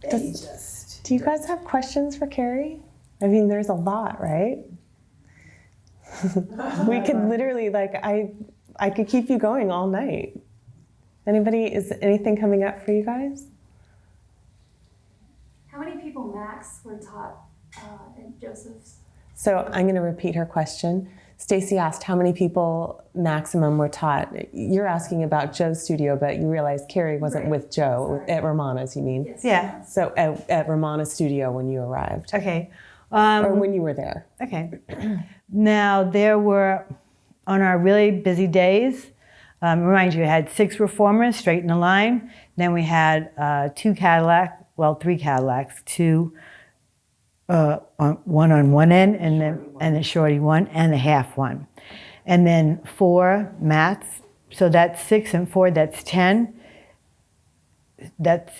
Do you guys have questions for Cary? I mean, there's a lot, right? We could literally, like, I could keep you going all night. Is anything coming up for you guys? How many people max were taught at Joseph's? So I'm going to repeat her question. Stacy asked how many people maximum were taught. You're asking about Joe's studio, but you realize Cary wasn't with Joe. Sorry. At Romana's, you mean? Yes. Yeah. So at Romana's studio when you arrived. Okay. Or when you were there. Okay. Now, there were, on our really busy days, remind you, we had 6 reformers straight in a line. Then we had 3 Cadillacs, 2, one on one end, and a shorty one, and a half one. And then 4 mats, so that's 6 and 4, that's 10.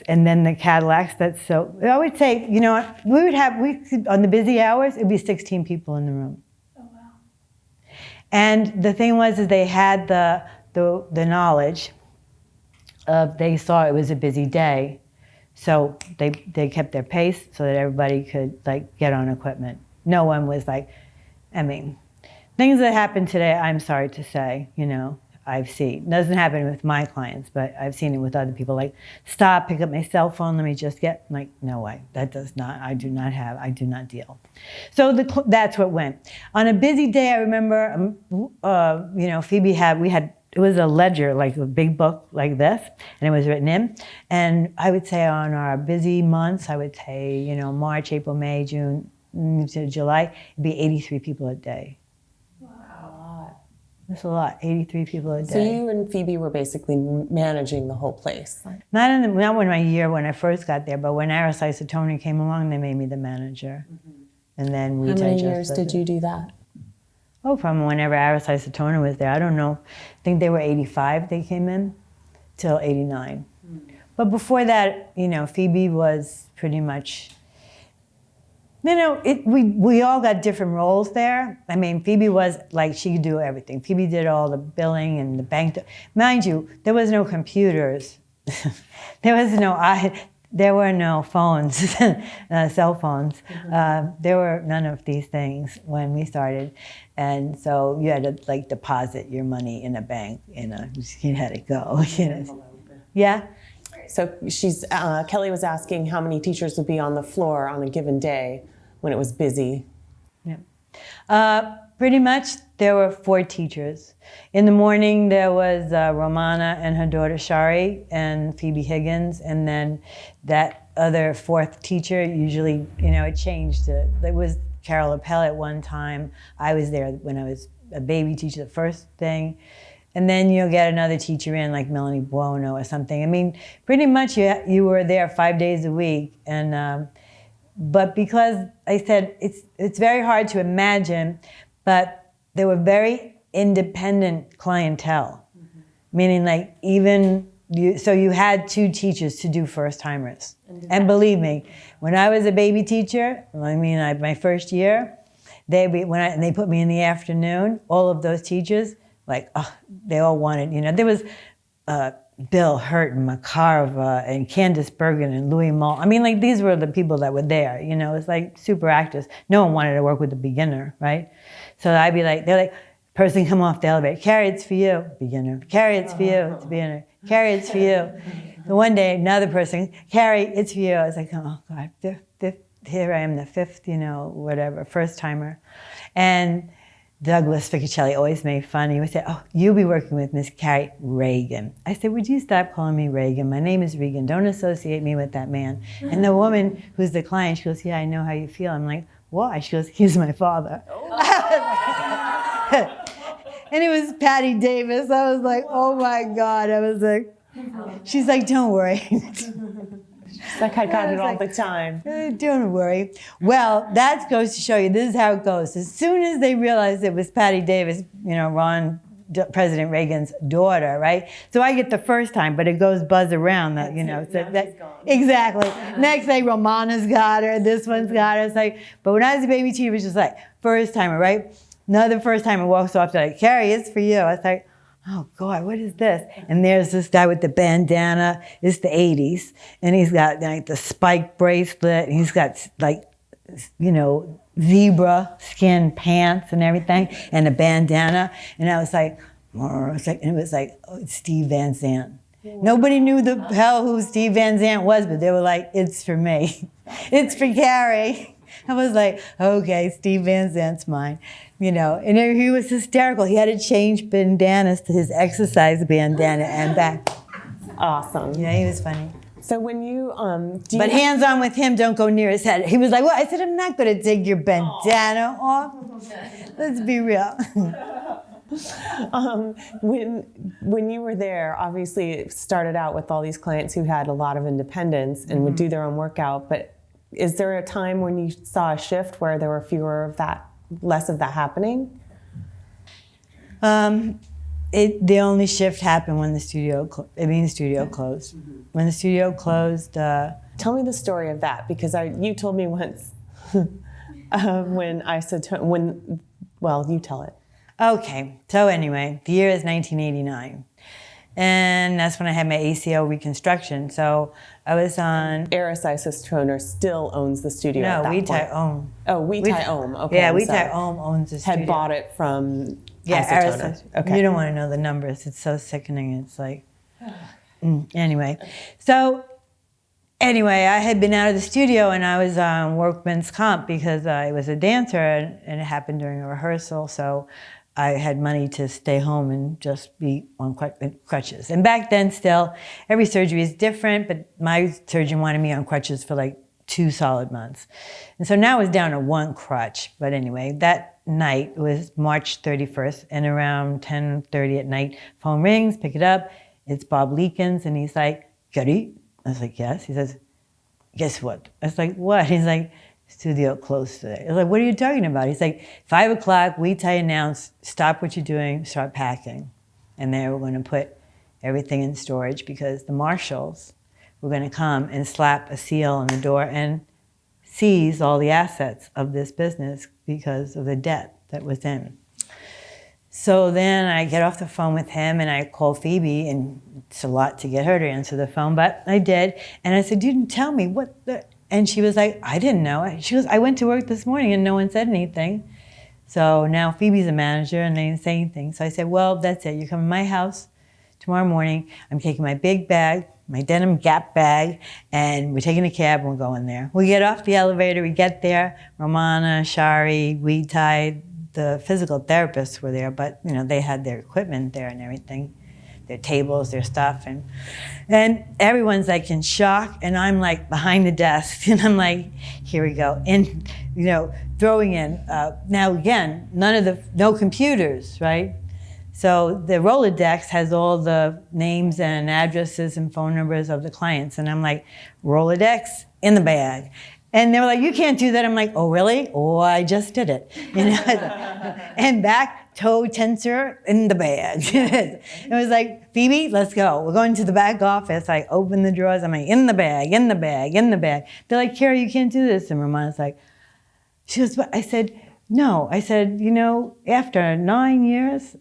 And then the Cadillacs, so I would say, you know, on the busy hours, it'd be 16 people in the room. Oh, wow. And the thing was, is they had the knowledge of, they saw it was a busy day, so they kept their pace so that everybody could, like, get on equipment. No one was like, I mean, things that happen today, I'm sorry to say, you know, I've seen. It doesn't happen with my clients, but I've seen it with other people, like, stop, pick up my cell phone, let me just get, like, no way, that does not, I do not deal. So that's what went. On a busy day, I remember, you know, Phoebe it was a ledger, like a big book like this, and it was written in. And I would say on our busy months, I would say, you know, March, April, May, June, to July, it'd be 83 people a day. That's a lot, 83 people a day. So you and Phoebe were basically managing the whole place? Not when I first got there, but when Aris Isotoni came along, they made me the manager. Mm-hmm. And then we How many years did you do that? Oh, from whenever Aris Isotoni was there. I don't know. I think they were 85, they came in, till 89. Mm-hmm. But before that, you know, Phoebe was pretty much, you know, we all got different roles there. I mean, Phoebe was like, she could do everything. Phoebe did all the billing and the bank. Mind you, there was no computers. There were no phones, cell phones. Mm-hmm. There were none of these things when we started. And so you had to, like, deposit your money in a bank, you had to go, you know. Yeah? So Kelly was asking how many teachers would be on the floor on a given day when it was busy. Yeah. Pretty much there were 4 teachers. In the morning there was Romana and her daughter Cary and Phoebe Higgins, and then that other 4th teacher, usually, you know, it changed. It was Carol Appel at one time. I was there when I was a baby teacher, the first thing. And then you'll get another teacher in, like Melanie Buono or something. I mean, pretty much you were there 5 days a week. And but because I said it's very hard to imagine, but they were very independent clientele. Mm-hmm. Meaning, like, so you had 2 teachers to do first-timers. And believe me, when I was a baby teacher, my first year, they put me in the afternoon, all of those teachers, like, they all wanted, you know, there was Bill Hurt and Makarova and Candice Bergen and Louis Mull. I mean, like, these were the people that were there, you know, it's like super actors. No one wanted to work with a beginner, right? So I'd be like, they're like, person come off the elevator, Cary, it's for you, beginner. Cary, it's for you, it's a beginner. Cary, it's for you. And one day, another person, Cary, it's for you. I was like, oh God, here I am, the 5th, you know, whatever, first timer. And Douglas Ficacelli always made fun. He would say, oh, you'll be working with Miss Cary Regan. I said, would you stop calling me Regan? My name is Regan. Don't associate me with that man. And the woman who's the client, she goes, yeah, I know how you feel. I'm like, why? She goes, he's my father. And it was Patty Davis. I was like, oh my God. I was like, she's like, don't worry. She's like, I got it all the time. Don't worry. Well, that goes to show you, this is how it goes. As soon as they realized it was Patty Davis, you know, President Reagan's daughter, right? So I get the first time, but it goes buzz around that, you know. So exactly. Next day, Romana's got her, this one's got her. It's like, but when I was a baby teacher, it was just like, first timer, right? Another first timer walks off, they're like, Cary, it's for you. I was like, oh God, what is this? And there's this guy with the bandana. It's the 80s. And he's got like the spike bracelet. And he's got like, zebra skin pants and everything, and a bandana. And I was like, and it was like, oh, it's Steve Van Zandt. Nobody knew the hell who Steve Van Zandt was, but they were like, it's for me. It's for Cary. I was like, okay, Steve Van Zandt's mine. And he was hysterical. He had to change bandanas to his exercise bandana and back. Awesome. Yeah, he was funny. So when you, but hands on with him, don't go near his head. He was like, well, I said, I'm not going to take your bandana off. Let's be real. When you were there, obviously it started out with all these clients who had a lot of independence and would do their own workout, but is there a time when you saw a shift where there were less of that happening? The only shift happened when the studio closed. When the studio closed. Tell me the story of that, because you told me once when I said, you tell it. Okay, so anyway, the year is 1989. And that's when I had my ACL reconstruction. So I was on... Eris Isis Toner still owns the studio at that point. No, Weetai Ohm. Oh, Weetai Ohm. Okay, yeah, Weetai Ohm owns the studio. Had bought it from Eris. Okay. You don't want to know the numbers. It's so sickening. It's like... Anyway. So, I had been out of the studio and I was on workman's comp because I was a dancer and it happened during a rehearsal. So I had money to stay home and just be on crutches. And back then still, every surgery is different, but my surgeon wanted me on crutches for like 2 solid months. And so now I was down to 1 crutch. But anyway, that night, it was March 31st, and around 10:30 at night, phone rings, pick it up. It's Bob Leakins, and he's like, Cary? I was like, yes. He says, guess what? I was like, what? He's like, studio closed today. I was like, what are you talking about? He's like, 5 o'clock, Weetai announced, stop what you're doing, start packing. And they were going to put everything in storage because the marshals were going to come and slap a seal on the door and seize all the assets of this business because of the debt that was in. So then I get off the phone with him and I call Phoebe, and it's a lot to get her to answer the phone, but I did. And I said, you didn't tell me what the... And she was like, I didn't know. She goes, I went to work this morning and no one said anything. So now Phoebe's a manager and they didn't say anything. So I said, well, that's it. You're coming to my house tomorrow morning. I'm taking my big bag, my denim Gap bag, and we're taking a cab and we're going there. We get off the elevator, we get there. Romana, Cary, Weetai, the physical therapists were there, but they had their equipment there and everything. Their tables, their stuff, and everyone's like in shock, and I'm like behind the desk, and I'm like, here we go, and throwing in. Now again, no computers, right? So the Rolodex has all the names and addresses and phone numbers of the clients, and I'm like, Rolodex in the bag. And they were like, you can't do that. I'm like, oh, really? Oh, I just did it. And back toe tensor in the bag. It was like, Phoebe, let's go. We're going to the back office. I open the drawers. I'm like, in the bag, in the bag, in the bag. They're like, Cary, you can't do this. And Romana's like, she goes, but I said, no. I said, after 9 years,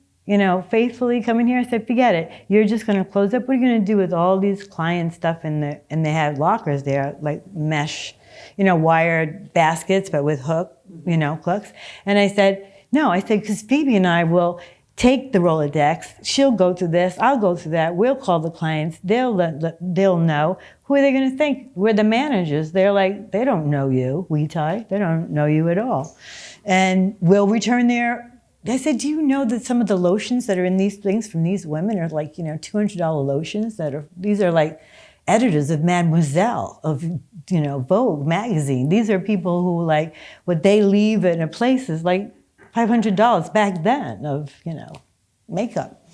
faithfully coming here, I said, forget it. You're just going to close up. What are you going to do with all these client stuff and they had lockers there, like mesh, wired baskets, but with hooks. And I said, no, because Phoebe and I will take the Rolodex. She'll go through this. I'll go through that. We'll call the clients. They'll know. Who are they going to think? We're the managers. They're like, they don't know you, Weetai. They don't know you at all. And we'll return their... I said, do you know that some of the lotions that are in these things from these women are like, $200 lotions these are like editors of Mademoiselle, of, Vogue magazine. These are people who like, what they leave in a place is like $500 back then of, makeup.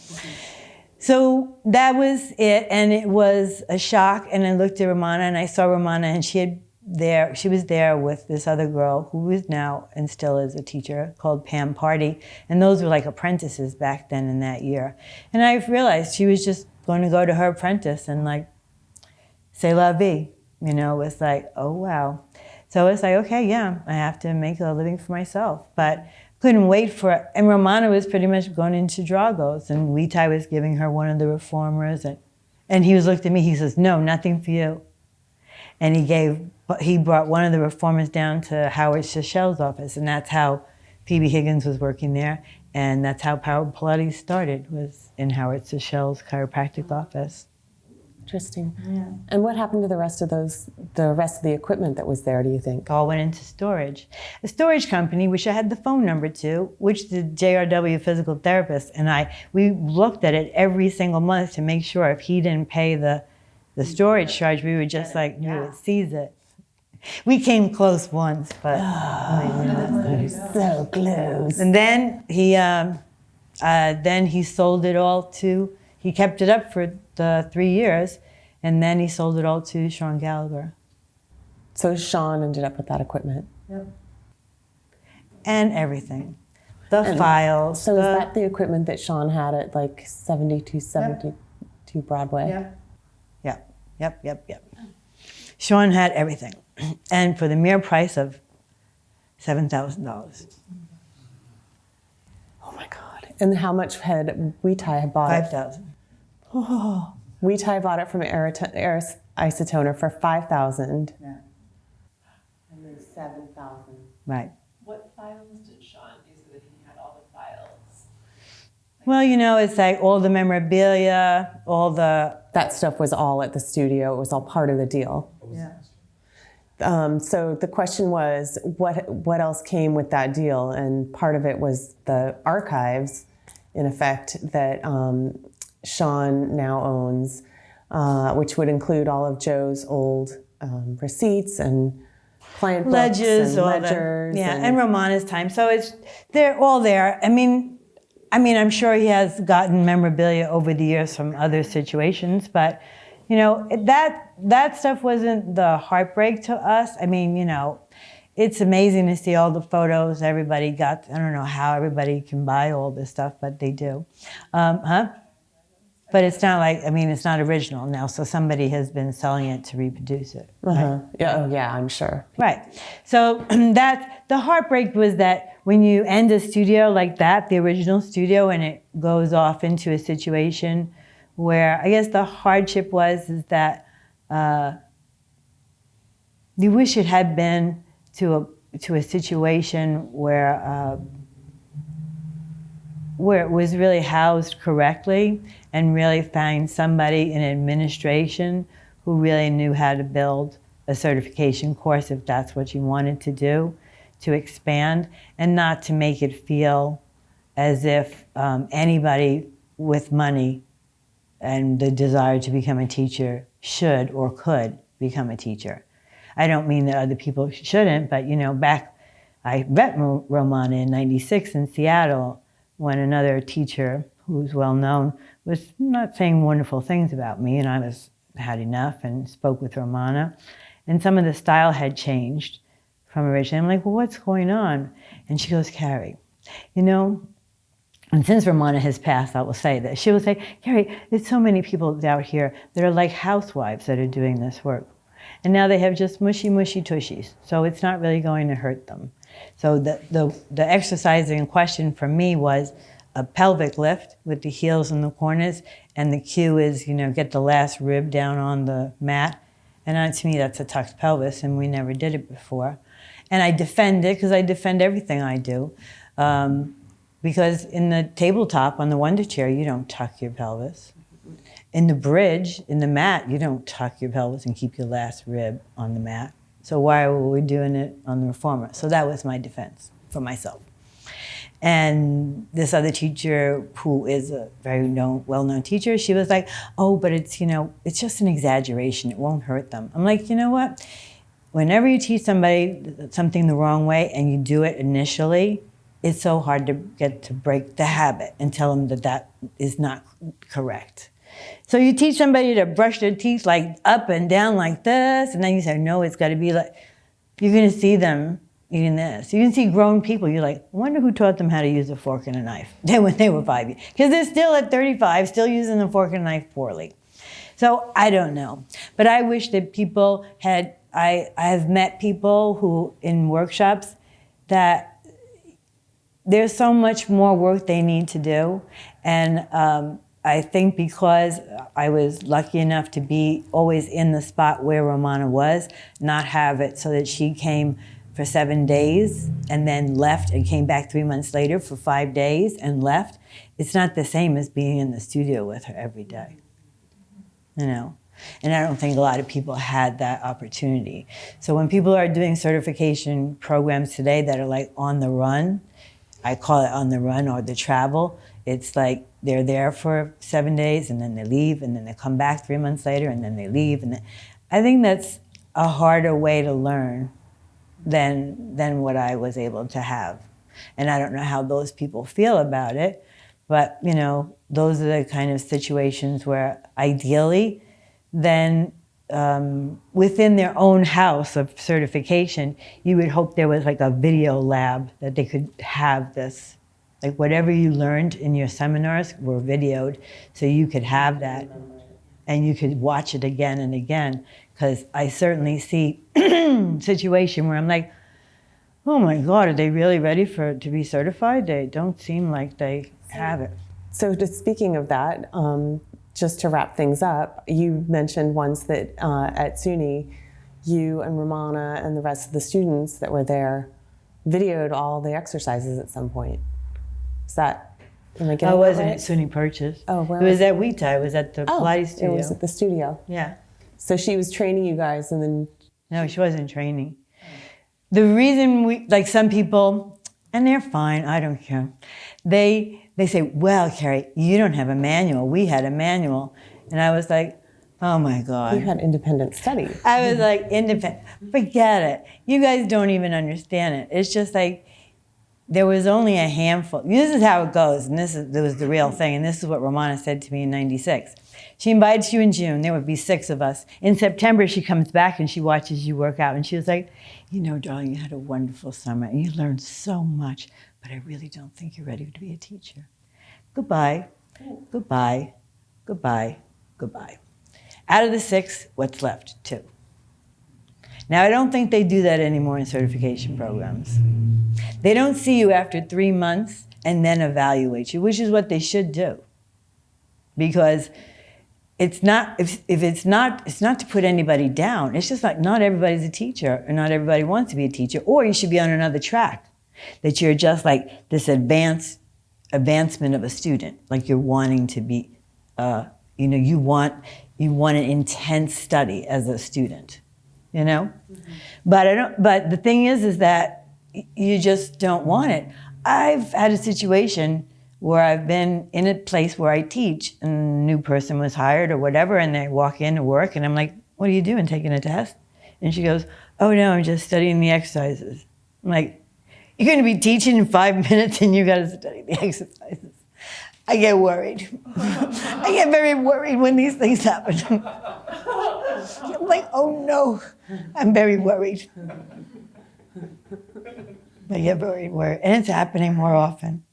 So that was it, and it was a shock, and I looked at Romana, and I saw Romana, and she was there with this other girl who is now and still is a teacher called Pam Party, and those were like apprentices back then in that year. And I realized she was just going to go to her apprentice and like, c'est la vie, it was like, oh wow. So it's like, okay, yeah, I have to make a living for myself. But couldn't wait for, and Romana was pretty much going into Dragos, and Witai was giving her one of the reformers, and he was looked at me, he says, no, nothing for you. And he brought one of the reformers down to Howard Shichel's office, and that's how Phoebe Higgins was working there, and that's how Power Pilates started, was in Howard Shichel's chiropractic office. Interesting. Yeah. And what happened to the rest of the equipment that was there, do you think? All went into storage. A storage company, which I had the phone number to, which the JRW physical therapist and we looked at it every single month to make sure if he didn't pay the storage charge, we would just we would seize it. We came close once, but So close. and then he sold it all to. He kept it up for the 3 years, and then he sold it all to Sean Gallagher. So Sean ended up with that equipment. Yep. And everything. The files. So is that the equipment that Sean had at like 72 Broadway? Yep. Sean had everything. And for the mere price of $7,000. Oh my God. And how much had Witai bought it? $5,000. Oh, Witai bought it from Eris Isotoner for $5,000. Yeah. And then $7,000. Right. What files did Sean use so that he had all the files? Well, it's like all the memorabilia, all the... That stuff was all at the studio. It was all part of the deal. Yeah. So the question was, what else came with that deal? And part of it was the archives, in effect, that Sean now owns, which would include all of Joe's old receipts and client books and ledgers. And Romana's time. So they're all there. I mean, I'm sure he has gotten memorabilia over the years from other situations, but that stuff wasn't the heartbreak to us. I mean, it's amazing to see all the photos everybody got. I don't know how everybody can buy all this stuff, but they do. But it's not it's not original now, so somebody has been selling it to reproduce it. Uh-huh. Right? Yeah, I'm sure. Right. So the heartbreak was that when you end a studio like that, the original studio, and it goes off into a situation where I guess the hardship is that you wish it had been to a situation where it was really housed correctly and really find somebody in administration who really knew how to build a certification course if that's what you wanted to do, to expand, and not to make it feel as if anybody with money and the desire to become a teacher should or could become a teacher. I don't mean that other people shouldn't, but back, I met Romana in '96 in Seattle when another teacher who's well known was not saying wonderful things about me, and I had enough and spoke with Romana. And some of the style had changed from originally. I'm like, well, what's going on? And she goes, Cary, and since Romana has passed, I will say that. She will say, Cary, there's so many people out here that are like housewives that are doing this work. And now they have just mushy tushies. So it's not really going to hurt them. So the exercise in question for me was a pelvic lift with the heels in the corners. And the cue is, get the last rib down on the mat. And to me, that's a tucked pelvis, and we never did it before. And I defend it, because I defend everything I do. Because in the tabletop, on the Wonder Chair, you don't tuck your pelvis. In the bridge, in the mat, you don't tuck your pelvis and keep your last rib on the mat. So why were we doing it on the reformer? So that was my defense for myself. And this other teacher, who is a very well-known teacher, she was like, oh, but it's just an exaggeration. It won't hurt them. I'm like, you know what? Whenever you teach somebody something the wrong way and you do it initially, it's so hard to get to break the habit and tell them that is not correct. So you teach somebody to brush their teeth like up and down like this, and then you say, no, it's got to be like, you're going to see them eating this. You can see grown people, you're like, I wonder who taught them how to use a fork and a knife when they were 5 years. Because they're still at 35, still using the fork and knife poorly. So I don't know. But I wish that people I have met people who, in workshops, that there's so much more work they need to do. And I think because I was lucky enough to be always in the spot where Romana was, not have it so that she came for 7 days and then left and came back 3 months later for 5 days and left. It's not the same as being in the studio with her every day, you know? And I don't think a lot of people had that opportunity. So when people are doing certification programs today that are like on the run, I call it on the run or the travel, it's like they're there for 7 days and then they leave and then they come back 3 months later and then they leave. And I think that's a harder way to learn than what I was able to have. And I don't know how those people feel about it, but you know, those are the kind of situations where ideally, then within their own house of certification, you would hope there was like a video lab that they could have this, like whatever you learned in your seminars were videoed, so you could have that and you could watch it again and again. Because I certainly see situation where I'm like, oh my God, are they really ready to be certified? They don't seem like they have it. So just speaking of that, just to wrap things up, you mentioned once that at SUNY, you and Romana and the rest of the students that were there videoed all the exercises at some point. Is that, am I getting I that wasn't right? at SUNY Purchase. Oh, where it was at Wita. It was at the Pilates studio. It was at the studio. Yeah. So she was training you guys and then... No, she wasn't training. The reason like some people, and they're fine, I don't care. They say, well, Cary, you don't have a manual. We had a manual. And I was like, oh my God. You had independent study. I was like, independent, forget it. You guys don't even understand it. It's just like, there was only a handful. This is how it goes, and this was the real thing, and this is what Romana said to me in '96. She invites you in June, there would be 6 of us. In September, she comes back and she watches you work out, and she was like, you know, darling, you had a wonderful summer, and you learned so much, but I really don't think you're ready to be a teacher. Goodbye, goodbye, goodbye, goodbye. Out of the 6, what's left? 2. Now, I don't think they do that anymore in certification programs. They don't see you after 3 months and then evaluate you, which is what they should do. Because it's not, if it's not to put anybody down. It's just like not everybody's a teacher and not everybody wants to be a teacher, or you should be on another track. That you're just like this advancement of a student, like you're wanting to be, you know, you want an intense study as a student. You know, but the thing is that you just don't want it. I've had a situation where I've been in a place where I teach and a new person was hired or whatever, and they walk in to work and I'm like, what are you doing, taking a test? And she goes, oh no, I'm just studying the exercises. I'm like, you're gonna be teaching in 5 minutes and you gotta study the exercises. I get worried. I get very worried when these things happen. I'm like, oh no, I'm very worried. I get very worried, and it's happening more often.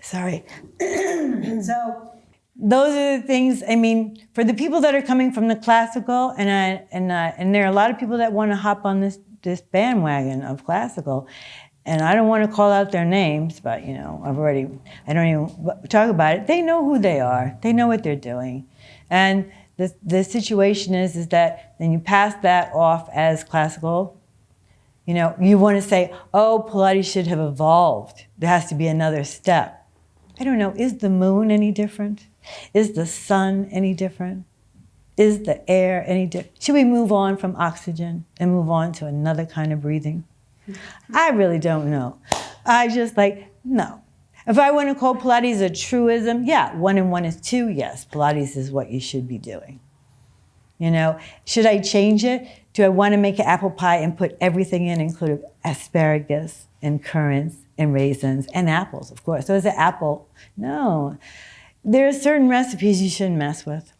Sorry. So those are the things, I mean, for the people that are coming from the classical, and there are a lot of people that want to hop on this bandwagon of classical, and I don't want to call out their names, but you know, I don't even talk about it. They know who they are. They know what they're doing. And the situation is that then you pass that off as classical. You know, you want to say, oh, Pilates should have evolved. There has to be another step. I don't know, is the moon any different? Is the sun any different? Is the air any different? Should we move on from oxygen and move on to another kind of breathing? I really don't know. I just like, no. If I want to call Pilates a truism, yeah, 1 and 1 is 2, yes, Pilates is what you should be doing. You know, should I change it? Do I want to make an apple pie and put everything in, including asparagus and currants and raisins and apples, of course. So is it apple? No. There are certain recipes you shouldn't mess with.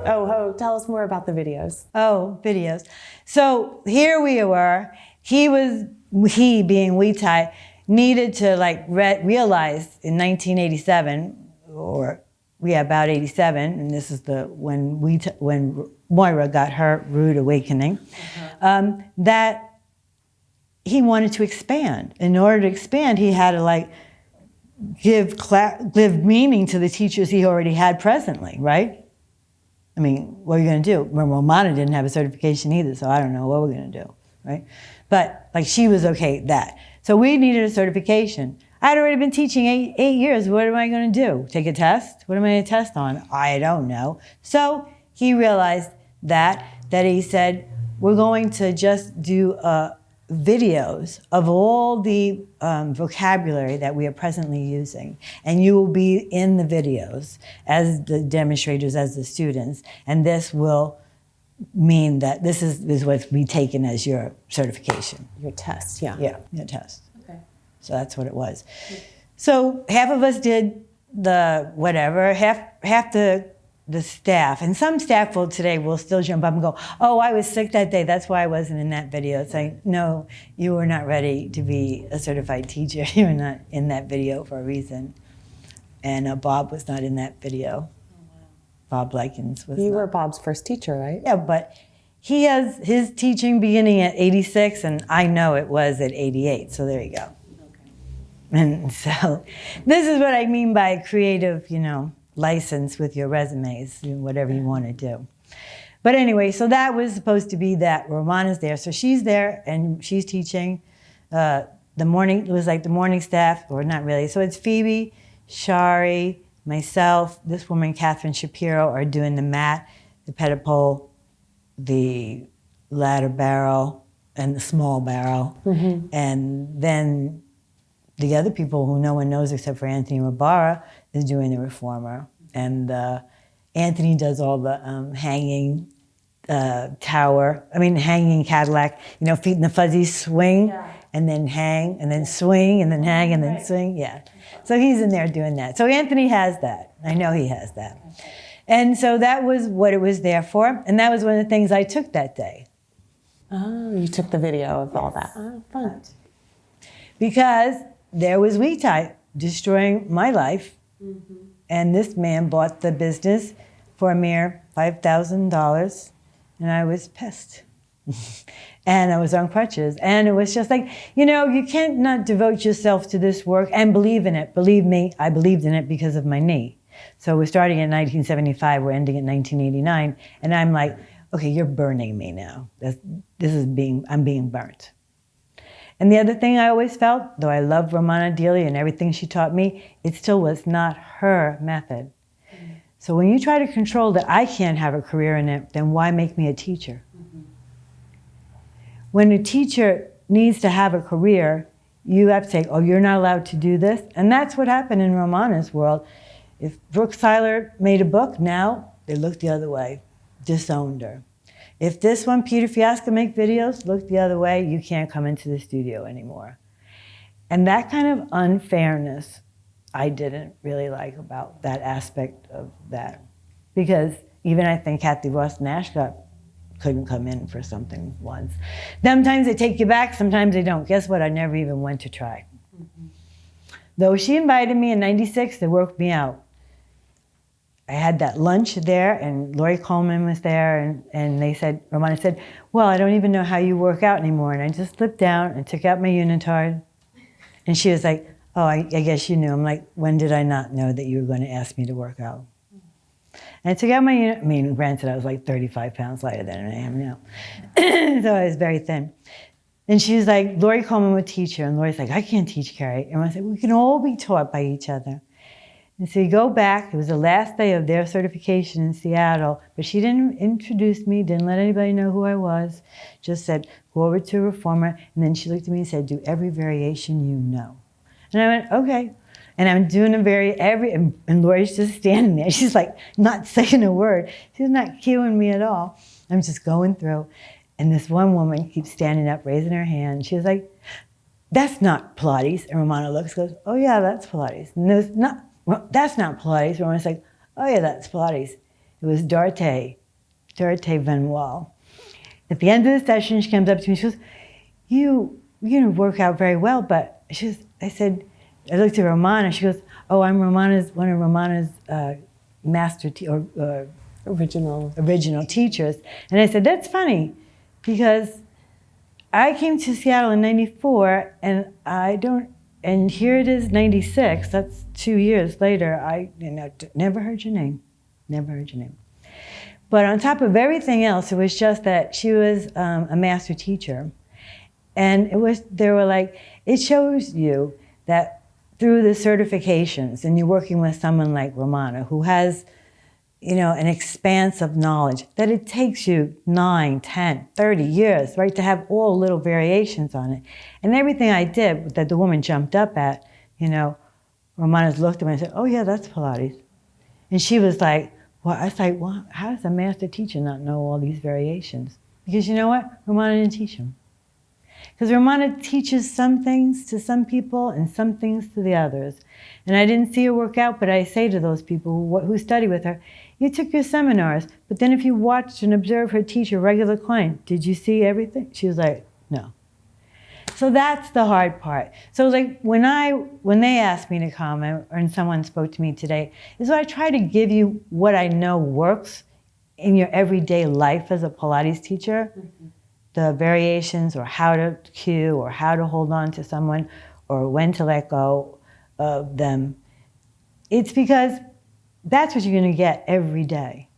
Oh, tell us more about the videos. Oh, videos. So here we were. He being Wee-Tai, needed to like realize in 1987, or about 87, and this is when Moira got her rude awakening, that he wanted to expand. In order to expand, he had to like give meaning to the teachers he already had presently, right? I mean, what are you going to do? Well, Romana didn't have a certification either, so I don't know what we're going to do, right? But like she was okay at that. So we needed a certification. I'd already been teaching 8 years. What am I going to do? Take a test? What am I going to test on? I don't know. So he realized that he said, we're going to just do videos of all the vocabulary that we are presently using. And you will be in the videos as the demonstrators, as the students. And this will mean that this is what's be taken as your certification. Your test, yeah. Yeah, your test. Okay. So that's what it was. So half of us did the whatever, half the staff, and some staff will still jump up and go, oh, I was sick that day, that's why I wasn't in that video. It's like, no, you were not ready to be a certified teacher. You were not in that video for a reason. And Bob was not in that video. Bob Likens was You not. were Bob's first teacher, right? Yeah, but he has his teaching beginning at 86, and I know it was at 88, so there you go. Okay. And so this is what I mean by creative, license with your resumes, whatever you want to do. But anyway, so that was supposed to be that. Romana's there. So she's there, and she's teaching the morning, it was like the morning staff, or not really. So it's Phoebe, Cary, myself, this woman, Catherine Shapiro, are doing the mat, the pedipole, the ladder barrel, and the small barrel. Mm-hmm. And then the other people who no one knows except for Anthony Rabara is doing the reformer. And Anthony does all the hanging hanging Cadillac, feet in the fuzzies, swing, and then hang, and then swing, and then hang, and then swing, yeah. So he's in there doing that. So Anthony has that. I know he has that. And so that was what it was there for, and that was one of the things I took that day. Oh, you took the video of all that. Oh, fun. Because there was Weetai destroying my life, and this man bought the business for a mere $5,000, and I was pissed. And I was on crutches, and it was just like, you can't not devote yourself to this work and believe in it. Believe me, I believed in it because of my knee. So we're starting in 1975, we're ending in 1989, and I'm like, okay, you're burning me now. I'm being burnt. And the other thing I always felt, though I loved Romana dearly and everything she taught me, it still was not her method. Mm-hmm. So when you try to control that I can't have a career in it, then why make me a teacher? Mm-hmm. When a teacher needs to have a career, you have to say, oh, you're not allowed to do this. And that's what happened in Romana's world. If Brooke Seiler made a book, now they look the other way, disowned her. If this one, Peter Fiasco, make videos, look the other way, you can't come into the studio anymore. And that kind of unfairness, I didn't really like about that aspect of that. Because even I think Kathy Ross Nash couldn't come in for something once. Sometimes they take you back, sometimes they don't. Guess what? I never even went to try. Mm-hmm. Though she invited me in '96 to work me out. I had that lunch there, and Lori Coleman was there, and Romana said, well, I don't even know how you work out anymore. And I just slipped down and took out my unitard. And she was like, oh, I guess you knew. I'm like, when did I not know that you were going to ask me to work out? And I took out my granted, I was like 35 pounds lighter than I am now. So I was very thin. And she was like, Lori Coleman would teach her, and Lori's like, I can't teach Cary. And I said, we can all be taught by each other. And so you go back, it was the last day of their certification in Seattle, but she didn't introduce me, didn't let anybody know who I was, just said, go over to a reformer, and then she looked at me and said, do every variation you know. And I went, okay. And I'm doing and Lori's just standing there. She's like, not saying a word. She's not cueing me at all. I'm just going through. And this one woman keeps standing up, raising her hand. She was like, that's not Pilates. And Romana looks, goes, oh yeah, that's Pilates. And there's not, well, that's not Pilates. Romana's like, oh yeah, that's Pilates. It was Dorothy Van Wall. At the end of the session, she comes up to me, she goes, you work out very well, but I looked at Romana, she goes, oh, I'm one of Romana's original teachers. And I said, that's funny, because I came to Seattle in '94, and and here it is, '96. That's 2 years later. Never heard your name, never heard your name. But on top of everything else, it was just that she was a master teacher, and they were like, it shows you that through the certifications, and you're working with someone like Romana, who has, an expanse of knowledge, that it takes you 9, 10, 30 years, right, to have all little variations on it. And everything I did that the woman jumped up at, Romana's looked at me and said, oh yeah, that's Pilates. And she was like, I was like, well, how does a master teacher not know all these variations? Because you know what? Romana didn't teach them. Because Romana teaches some things to some people and some things to the others. And I didn't see her work out, but I say to those people who study with her, you took your seminars, but then if you watched and observed her teach a regular client, did you see everything? She was like, no. So that's the hard part. So like when they asked me to come, and someone spoke to me today, is I try to give you what I know works in your everyday life as a Pilates teacher. Mm-hmm. The variations, or how to cue, or how to hold on to someone, or when to let go of them. It's because that's what you're going to get every day.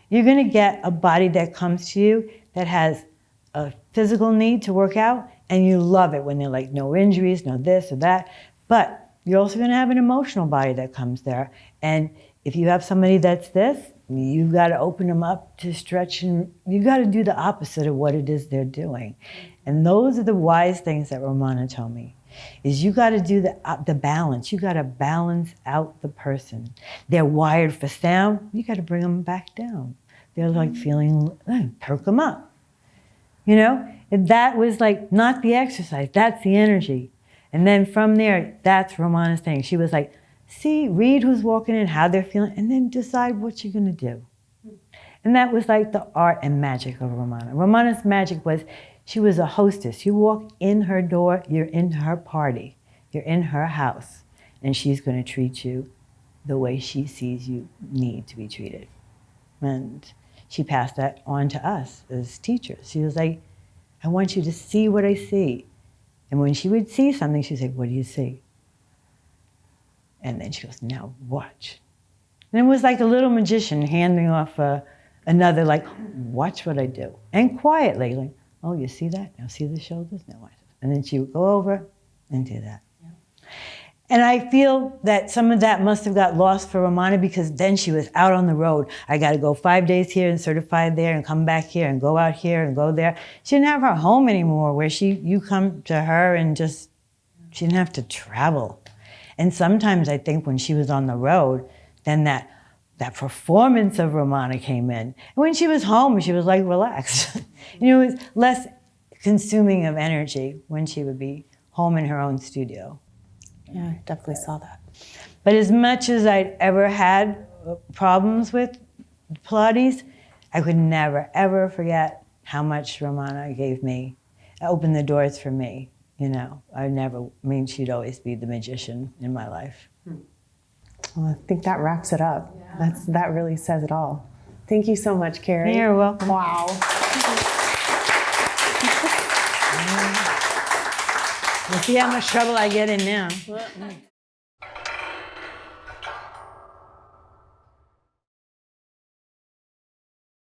You're going to get a body that comes to you that has a physical need to work out, and you love it when they're like, no injuries, no this or that. But you're also going to have an emotional body that comes there. And if you have somebody that's this, you've got to open them up to stretch, and you've got to do the opposite of what it is they're doing. And those are the wise things that Romana told me, is you got to do the balance. You got to balance out the person. They're wired for sound. You got to bring them back down. They're like feeling, perk them up. And that was like not the exercise. That's the energy. And then from there, that's Romana's thing. She was like, read who's walking in, how they're feeling, and then decide what you're going to do. And that was like the art and magic of Romana. Romana's magic was, she was a hostess. You walk in her door, you're in her party. You're in her house. And she's going to treat you the way she sees you need to be treated. And she passed that on to us as teachers. She was like, I want you to see what I see. And when she would see something, she'd say, what do you see? And then she goes, now watch. And it was like a little magician handing off another, like, watch what I do. And quietly, like, oh, you see that? Now see the shoulders? Now watch. And then she would go over and do that. Yeah. And I feel that some of that must have got lost for Romana, because then she was out on the road. I got to go 5 days here and certify there and come back here and go out here and go there. She didn't have her home anymore where you come to her and just, she didn't have to travel. And sometimes I think when she was on the road, then that performance of Romana came in. And when she was home, she was like relaxed. It was less consuming of energy when she would be home in her own studio. Yeah, I definitely saw that. But as much as I'd ever had problems with Pilates, I could never, ever forget how much Romana gave me, opened the doors for me. She'd always be the magician in my life. Well, I think that wraps it up. Yeah. That really says it all. Thank you so much, Cary. You're welcome. Wow. We'll see how much trouble I get in now.